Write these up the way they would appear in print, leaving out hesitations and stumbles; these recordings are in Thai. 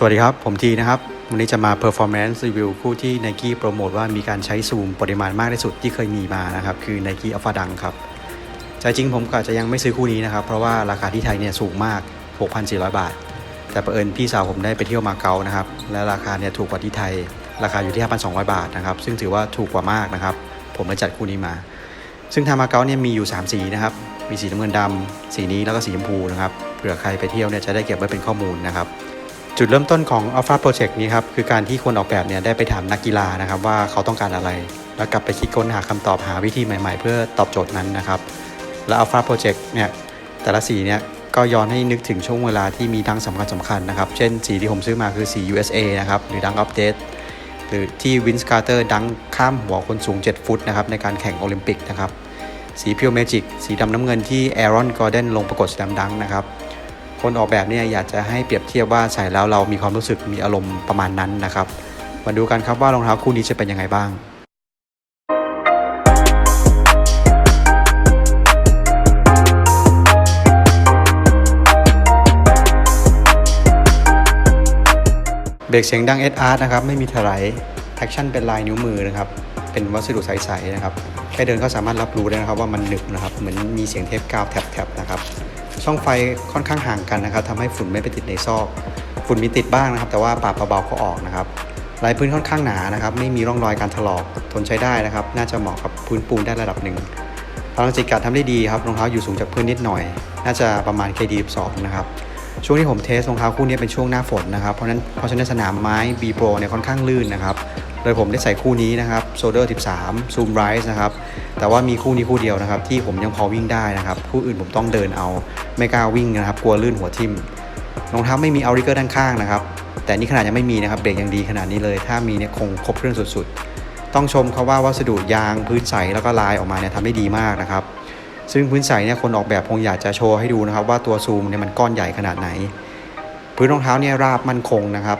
สวัสดีครับผมทีนะครับวันนี้จะมา performance review คู่ที่ Nike โปรโมทว่ามีการใช้ซูมปริมาณมากที่สุดที่เคยมีมานะครับคือ Nike Alphadunk ครับใจจริงผมก็จะยังไม่ซื้อคู่นี้นะครับเพราะว่าราคาที่ไทยเนี่ยสูงมาก 6,400 บาทแต่เผอิญพี่สาวผมได้ไปเที่ยวมาเก๊านะครับและราคาเนี่ยถูกกว่าที่ไทยราคาอยู่ที่ 5,200 บาทนะครับซึ่งถือว่าถูกกว่ามากนะครับผมเลยจัดคู่นี้มาซึ่งทางมาเก๊าเนี่ยมีอยู่3สีนะครับมีสีน้ำเงินดำสีนี้แล้วก็สีชมพูนะครับเผื่อใครไปเที่ยวเนี่ยจะได้เก็บไว้เป็นข้อมูลนะครับจุดเริ่มต้นของ Alpha Project นี้ครับคือการที่คนออกแบบเนี่ยได้ไปถามนักกีฬานะครับว่าเขาต้องการอะไรแล้วกลับไปคิดค้นหาคำตอบหาวิธีใหม่ๆเพื่อตอบโจทย์นั้นนะครับและ Alpha Project เนี่ยแต่ละสีเนี่ยก็ย้อนให้นึกถึงช่วงเวลาที่มีดังสำคัญนะครับเช่นสีที่ผมซื้อมาคือสี USA นะครับหรือดัง Update หรือที่วินส์ การ์เตอร์ดังข้ามหัวคนสูง7ฟุตนะครับในการแข่งโอลิมปิกนะครับสี Pure Magic สีดำน้ำเงินที่แอรอน กอร์เดนลงประกวดสแลมดังนะครับคนออกแบบเนี่ยอยากจะให้เปรียบเทียบว่าใส่แล้วเรามีความรู้สึกมีอารมณ์ประมาณนั้นนะครับมาดูกันครับว่ารองเท้าคู่นี้จะเป็นยังไงบ้างเบรกเสียงดังเอสอาร์นะครับไม่มีถลายแท็กชั่นเป็นลายนิ้วมือนะครับเป็นวัสดุใสๆนะครับแค่เดินก็สามารถรับรู้ได้นะครับว่ามันหนึบนะครับเหมือนมีเสียงเทปกาวแถบๆนะครับช่องไฟค่อนข้างห่างกันนะครับทำให้ฝุ่นไม่ไปติดในซอกฝุ่นมีติดบ้างนะครับแต่ว่าปาดเบาๆก็ออกนะครับลายพื้นค่อนข้างหนานะครับไม่มีร่องรอยการถลอกทนใช้ได้นะครับน่าจะเหมาะกับพื้นปูนได้ระดับหนึ่งพลังจิตการทำได้ดีครับรองเท้าอยู่สูงจากพื้นนิดหน่อยน่าจะประมาณ KD12 นะครับช่วงที่ผมเทสรองเท้าคู่นี้เป็นช่วงหน้าฝนนะครับเพราะฉะนั้นสนามไม้ B Pro เนี่ยค่อนข้างลื่นนะครับโดยผมได้ใส่คู่นี้นะครับโซเดอร์13 Zoom Rise นะครับแต่ว่ามีคู่นี้คู่เดียวนะครับที่ผมยังพอวิ่งได้นะครับคู่อื่นผมต้องเดินเอาไม่กล้าวิ่งนะครับกลัวลื่นหัวทิ่มรองเท้าไม่มีเอาริเกอร์ด้านข้างนะครับแต่นี่ขนาดยังไม่มีนะครับเบรกยังดีขนาดนี้เลยถ้ามีเนี่ยคงครบเครื่องสุดๆต้องชมเขาว่าวัสดุยางพื้นใสแล้วก็ลายออกมาเนี่ยทำได้ดีมากนะครับซึ่งพื้นใสเนี่ยคนออกแบบคงอยากจะโชว์ให้ดูนะครับว่าตัวซูมเนี่ยมันก้อนใหญ่ขนาดไหนพื้นรองเท้าเนี่ยราบมั่นคงนะครับ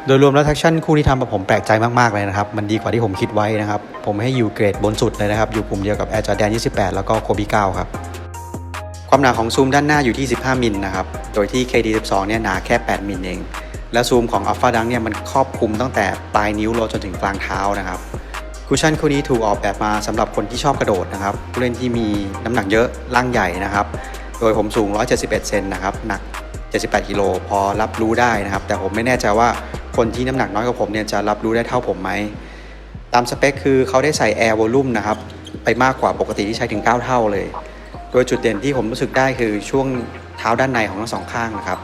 โดยรวมแล้วแท็กชั่นคู่ที่ทำกับผมแปลกใจมากๆเลยนะครับมันดีกว่าที่ผมคิดไว้นะครับผมให้อยู่เกรดบนสุดเลยนะครับอยู่กลุ่มเดียวกับ Air Jordan 28 แล้วก็ Kobe 9 ครับความหนาของซูมด้านหน้าอยู่ที่15มิลนะครับโดยที่ KD12 เนี่ยหนาแค่8มิลเองและซูมของ Alphadunk เนี่ยมันครอบคลุมตั้งแต่ปลายนิ้วลงจนถึงกลางเท้านะครับคุชชั่นคู่นี้ถูกออกแบบมาสำหรับคนที่ชอบกระโดดนะครับผู้เล่นที่มีน้ำหนักเยอะร่างใหญ่นะครับโดยผมสูง171เซนนะครับหนัก78กิโลพอรับรู้ได้นะครับแต่ผมไม่แน่ใจว่าคนที่น้ำหนักน้อยกว่าผมเนี่ยจะรับรู้ได้เท่าผมไหมตามสเปคคือเขาได้ใส่ Air Volume นะครับไปมากกว่าปกติที่ใช้ถึง9เท่าเลยโดยจุดเด่นที่ผมรู้สึกได้คือช่วงเท้าด้านในของทั้งสองข้างนะครับ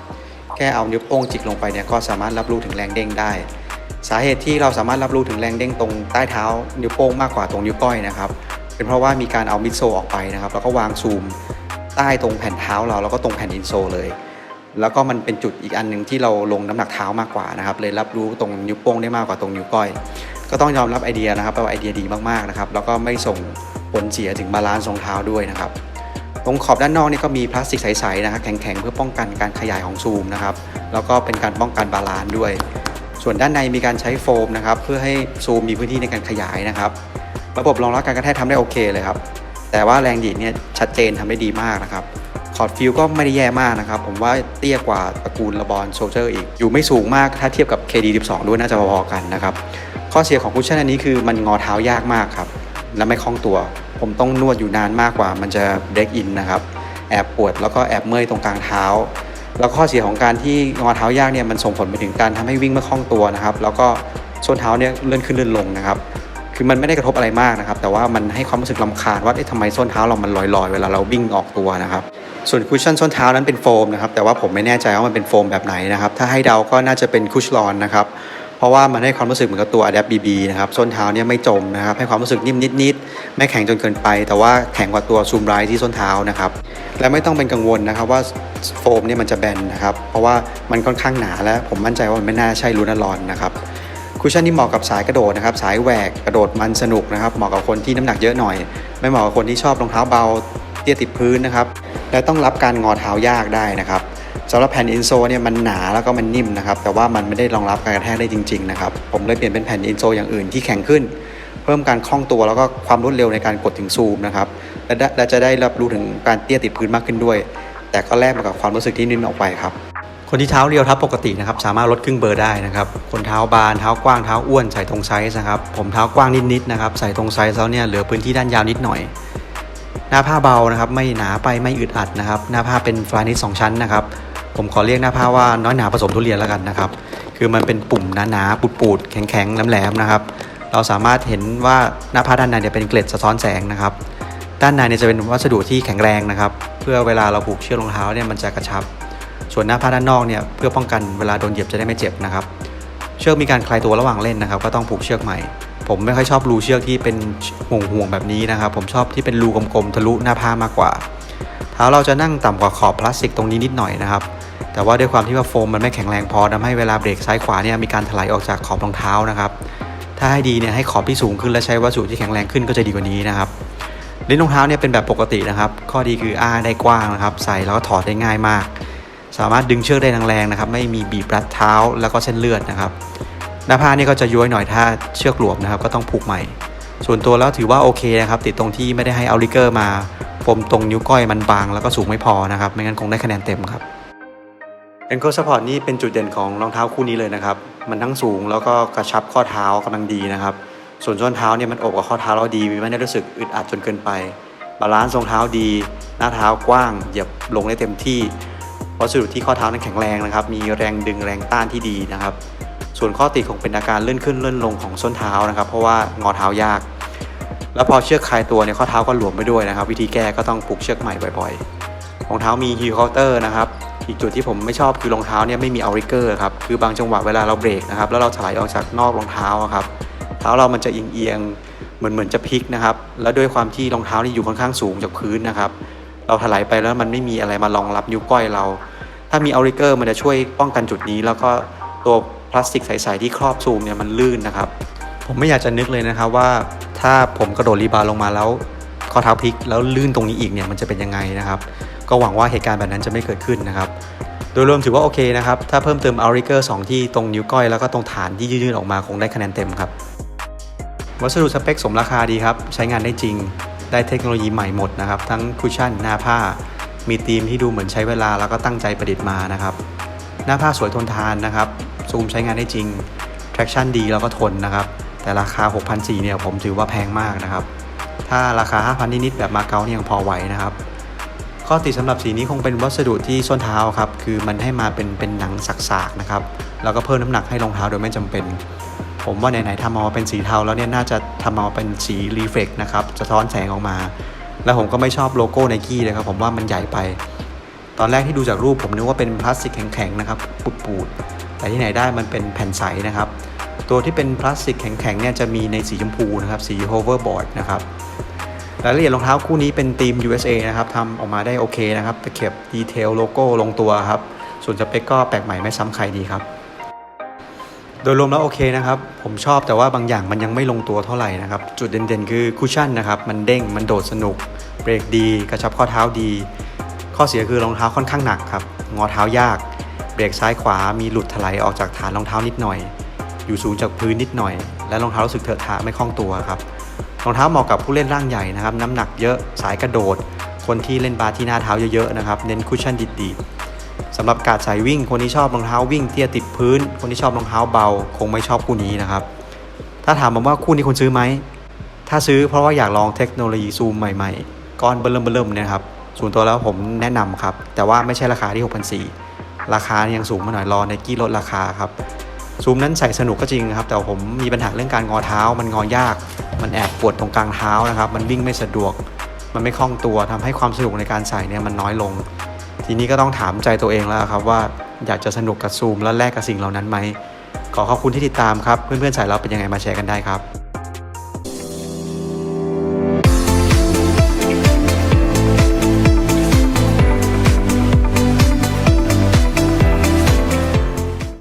แค่เอานิ้วโป้งจิกลงไปเนี่ยก็สามารถรับรู้ถึงแรงเด้งได้สาเหตุที่เราสามารถรับรู้ถึงแรงเด้งตรงใต้เท้านิ้วโป้งมากกว่าตรงนิ้วก้อยนะครับเป็นเพราะว่ามีการเอามิดโซออกไปนะครับแล้วก็วางซูมใต้ตรงแผ่นเท้าเราแล้วก็ตรงแผ่นอินโซเลยแล้วก็มันเป็นจุดอีกอันหนึ่งที่เราลงน้ำหนักเท้ามากกว่านะครับเลยรับรู้ตรงนิ้วโป้งได้มากกว่าตรงนิ้วก้อยก็ต้องยอมรับไอเดียนะครับว่าไอเดียดีมากๆนะครับแล้วก็ไม่ส่งผลเสียถึงบาลานซ์รองเท้าด้วยนะครับตรงขอบด้านนอกนี่ก็มีพลาสติกใสๆนะครับแข็งๆเพื่อป้องกันการขยายของซูมนะครับแล้วก็เป็นการป้องกันบาลานซ์ด้วยส่วนด้านในมีการใช้โฟมนะครับเพื่อให้ซูมมีพื้นที่ในการขยายนะครับระบบรองรับการกระแทกทำได้โอเคเลยครับแต่ว่าแรงดีดเนี่ยชัดเจนทำได้ดีมากนะครับคอร์ดฟิลก็ไม่ได้แย่มากนะครับผมว่าเตี้ยกว่าตระกูลลาบอนโซลเจอร์อีกอยู่ไม่สูงมากถ้าเทียบกับ KD12 ด้วยน่าจะพอๆกันนะครับข้อเสียของคุชชั่นอันนี้คือมันงอเท้ายากมากครับและไม่คล่องตัวผมต้องนวดอยู่นานมากกว่ามันจะเบรกอินนะครับแอบปวดแล้วก็แอบเมื่อยตรงกลางเท้าแล้วข้อเสียของการที่งอเท้ายากเนี่ยมันส่งผลไปถึงการทำให้วิ่งไม่คล่องตัวนะครับแล้วก็ส้นเท้าเนี่ยเลื่อนขึ้นเลื่อนลงนะครับคือมันไม่ได้กระทบอะไรมากนะครับแต่ว่ามันให้ความรู้สึกรำคาญว่าทำไมส้นเท้าเรามันลอยๆเวลาเราวิ่งออกตัวนะครับส่วนคุชชั่นส้นเท้านั้นเป็นโฟมนะครับแต่ว่าผมไม่แน่ใจว่ามันเป็นโฟมแบบไหนนะครับถ้าให้เดาก็น่าจะเป็นคุชลอนนะครับเพราะว่ามันให้ความรู้สึกเหมือนกับตัว Adapt BB นะครับส้นเท้าเนี่ยไม่จมนะครับให้ความรู้สึกนิ่มนิดๆไม่แข็งจนเกินไปแต่ว่าแข็งกว่าตัวซูมไรที่ส้นเท้านะครับและไม่ต้องเป็นกังวลนะครับว่าโฟมเนี่ยมันจะแบนนะครับเพราะว่ามันค่อนข้างหนาและผมมั่นใจว่ามันไม่น่าใช่ลูนาลอนนะครับคุชชั่นที่เหมาะกับสายกระโดดนะครับสายแหวกกระโดดมันสนุกนะครับเหมาะกับคนที่น้ำหนักเยอะหน่อยไม่เหมาะกับคนที่ชอบรองเท้าเบาเตี้ยติดพื้นนะครับและต้องรับการงอเท้ายากได้นะครับสำหรับแผ่นอินโซเนี่ยมันหนาแล้วก็มันนิ่มนะครับแต่ว่ามันไม่ได้รองรับการกระแทกได้จริงๆนะครับผมเลยเปลี่ยนเป็นแผ่นอินโซอย่างอื่นที่แข็งขึ้นเพิ่มการคล่องตัวแล้วก็ความรวดเร็วในการกดถึงซูมนะครับและจะได้รับรู้ถึงการเตี้ยติดพื้นมากขึ้นด้วยแต่ก็แลกมากับความรู้สึกที่นิ่มออกไปครับค คนที่เท้าเรียวทับปกตินะครับสามารถลดครึ่งเบอร์ได้นะครับคนเท้าบานเท้ากว้างเท้าอ้วนใส่ตรงไซส์นะครับผมเท้ากว้างนิดๆนะครับใส่ตรงไซส์แล้วเนี่ยเหลือพื้นที่ด้านยาวนิดหน่อยหน้าผ้าเบานะครับไม่หนาไปไม่อึดอัดนะครับหน้าผ้าเป็นฟลายนิต2ชั้นนะครับผมขอเรียกหน้าผ้าว่าน้อยหนาผสมทุเรียนแล้วกันนะครับคือมันเป็นปุ่มหนาๆปูดๆแข็งๆแหลมๆนะครับเราสามารถเห็นว่าหน้าผ้าด้านในเนี่ยเป็นเกล็ดสะท้อนแสงนะครับด้านในเนี่ยจะเป็นวัสดุที่แข็งแรงนะครับเพื่อเวลาเราผูกเชือกรองเท้าเนี่ยมันจะกระชับส่วนหน้าผ้าด้านนอกเนี่ยเพื่อป้องกันเวลาโดนเหยียบจะได้ไม่เจ็บนะครับเชือกมีการคลายตัวระหว่างเล่นนะครับก็ต้องผูกเชือกใหม่ผมไม่ค่อยชอบรูเชือกที่เป็นห่วงแบบนี้นะครับผมชอบที่เป็นรูกลมๆทะลุหน้าผ้ามากกว่าเท้าเราจะนั่งต่ำกว่าขอบพลาสติกตรงนี้นิดหน่อยนะครับแต่ว่าด้วยความที่ว่าโฟมมันไม่แข็งแรงพอทำให้เวลาเบรกซ้ายขวาเนี่ยมีการถลายออกจากขอบรองเท้านะครับถ้าให้ดีเนี่ยให้ขอบที่สูงขึ้นและใช้วัสดุที่แข็งแรงขึ้นก็จะดีกว่านี้นะครับลิ้นรองเท้าเนี่ยเป็นแบบปกตินะครับข้อดีคืออ้าได้กว้างนะครับใส่แล้วก็ถอดได้ง่ายมากสามารถดึงเชือกได้แรงๆนะครับไม่มีบีบรัดเท้าแล้วก็เส้นเลือดนะครับหน้าผ้านี่ก็จะย้วยหน่อยถ้าเชือกหลวมนะครับก็ต้องผูกใหม่ส่วนตัวแล้วถือว่าโอเคนะครับติดตรงที่ไม่ได้ให้เอาลิเกอร์มาปมตรงนิ้วก้อยมันบางแล้วก็สูงไม่พอนะครับไม่งั้นคงได้คะแนนเต็มครับAnkle Support นี่เป็นจุดเด่นของรองเท้าคู่นี้เลยนะครับมันทั้งสูงแล้วก็กระชับข้อเท้ากำลังดีนะครับส่วนส้นเท้าเนี่ยมันโอบกับข้อเท้าเราดีไม่ได้รู้สึกอึดอัดจนเกินไปบาลานซ์รองเท้าดีหน้าเท้ากว้างเหยียบลงได้เต็มที่วัสดุที่ข้อเท้านั้นแข็งแรงนะครับมีแรงดึงแรงต้านที่ดีนะครับส่วนข้อติคงเป็นอาการเลื่อนขึ้นเลื่อนลงของส้นเท้านะครับเพราะว่างอเท้ายากแล้วพอเชือกคลายตัวเนี่ยข้อเท้าก็หลวมไปด้วยนะครับวิธีแก้ก็ต้องผูกเชือกใหม่บ่อยๆรองเท้ามีฮีลเคาน์เตอร์นะครับอีกจุดที่ผมไม่ชอบคือรองเท้าเนี่ยไม่มีเอาริเกอร์ครับคือบางจังหวะเวลาเราเบรกนะครับแล้วเราถลายออกจากนอกรองเท้าครับเท้าเรามันจะเอียงเหมือนจะพลิกนะครับแล้วด้วยความที่รองเท้านี่อยู่ค่อนข้างสูงจากพื้นนะครับเราถลายไปแล้วมันไม่มีอะไรมารองรับนิ้วก้อยเราถ้ามีเอาริเกอร์มันจะช่วยป้องกันจุดนี้แล้วก็ตัวพลาสติกใสๆที่ครอบซูมเนี่ยมันลื่นนะครับผมไม่อยากจะนึกเลยนะครับว่าถ้าผมกระโดดรีบาวลงมาแล้วข้อเท้าพลิกแล้วลื่นตรงนี้อีกเนี่ยมันจะเป็นยังไงนะครับก็หวังว่าเหตุการณ์แบบนั้นจะไม่เกิดขึ้นนะครับโดยรวมถือว่าโอเคนะครับถ้าเพิ่มเติมเอาริเกอร์2ที่ตรงนิ้วก้อยแล้วก็ตรงฐานที่ยื่นออกมาคงได้คะแนนเต็มครับวัสดุสเปคสมราคาดีครับใช้งานได้จริงได้เทคโนโลยีใหม่หมดนะครับทั้งคุชชั่นหน้าผ้ามีธีมที่ดูเหมือนใช้เวลาแล้วก็ตั้งใจประดิษฐ์มานะครับหน้าผ้าสวยทนทานนะครับซูมใช้งานได้จริง traction ดีแล้วก็ทนนะครับแต่ราคา 6,400 เนี่ยผมถือว่าแพงมากนะครับถ้าราคา 5,000 นิดๆแบบมาเก๊าเนี่ยยังพอไหวนะครับข้อติสำหรับสีนี้คงเป็นวัสดุที่ส้นเท้าครับคือมันให้มาเป็นหนังสักๆนะครับแล้วก็เพิ่มน้ำหนักให้รองเท้าโดยไม่จำเป็นผมว่าไหนๆทำมาเป็นสีเทาแล้วเนี่ยน่าจะทำมาเป็นสีรีเฟล็กนะครับสะท้อนแสงออกมาแล้วผมก็ไม่ชอบโลโก้ Nike เลยครับผมว่ามันใหญ่ไปตอนแรกที่ดูจากรูปผมนึกว่าเป็นพลาสติกแข็งๆนะครับปูดๆแต่ที่ไหนได้มันเป็นแผ่นใสนะครับตัวที่เป็นพลาสติกแข็งๆเนี่ยจะมีในสีชมพูนะครับสี hoverboard นะครับรายละเอียดรองเท้าคู่นี้เป็นธีม USA นะครับทำออกมาได้โอเคนะครับตะเข็บดีเทลโลโก้ลงตัวครับส่วนสเปคก็แปลกใหม่ไม่ซ้ำใครดีครับโดยรวมแล้วโอเคนะครับผมชอบแต่ว่าบางอย่างมันยังไม่ลงตัวเท่าไหร่นะครับจุดเด่นๆคือคุชชั่นนะครับมันเด้งมันโดดสนุกเบรกดีกระชับข้อเท้าดีข้อเสียคือรองเท้าค่อนข้างหนักครับงอเท้ายากเบรกซ้ายขวามีหลุดถลายออกจากฐานรองเท้านิดหน่อยอยู่สูงจากพื้นนิดหน่อยและรองเท้ารู้สึกเถอะทะไม่คล่องตัวครับรองเท้าเหมาะกับผู้เล่นร่างใหญ่นะครับน้ำหนักเยอะสายกระโดดคนที่เล่นบาสที่หน้าเท้าเยอะๆนะครับเน้นคุชชั่นดีๆสำหรับการสายวิ่งคนที่ชอบรองเท้าวิ่งเตี้ยติดพื้นคนที่ชอบรองเท้าเบาคงไม่ชอบคู่นี้นะครับถ้าถามผมว่าคู่นี้คุณซื้อไหมถ้าซื้อเพราะว่าอยากลองเทคโนโลยีซูมใหม่ๆก้อนเบิ่มเนี่ยครับส่วนตัวแล้วผมแนะนำครับแต่ว่าไม่ใช่ราคาที่ 6,400 ราคายังสูงมาหน่อยรอ Nike ลดราคาครับซูมนั้นใส่สนุกก็จริงครับแต่ผมมีปัญหาเรื่องการงอเท้ามันงอยากมันแอบปวดตรงกลางเท้านะครับมันวิ่งไม่สะดวกมันไม่คล่องตัวทำให้ความสนุกในการใส่เนี่ยมันน้อยลงทีนี้ก็ต้องถามใจตัวเองแล้วครับว่าอยากจะสนุกกับซูมและแลกกับสิ่งเหล่านั้นไหมขอขอบคุณที่ติดตามครับเพื่อนๆใส่แล้วเป็นยังไงมาแชร์กันได้ครับ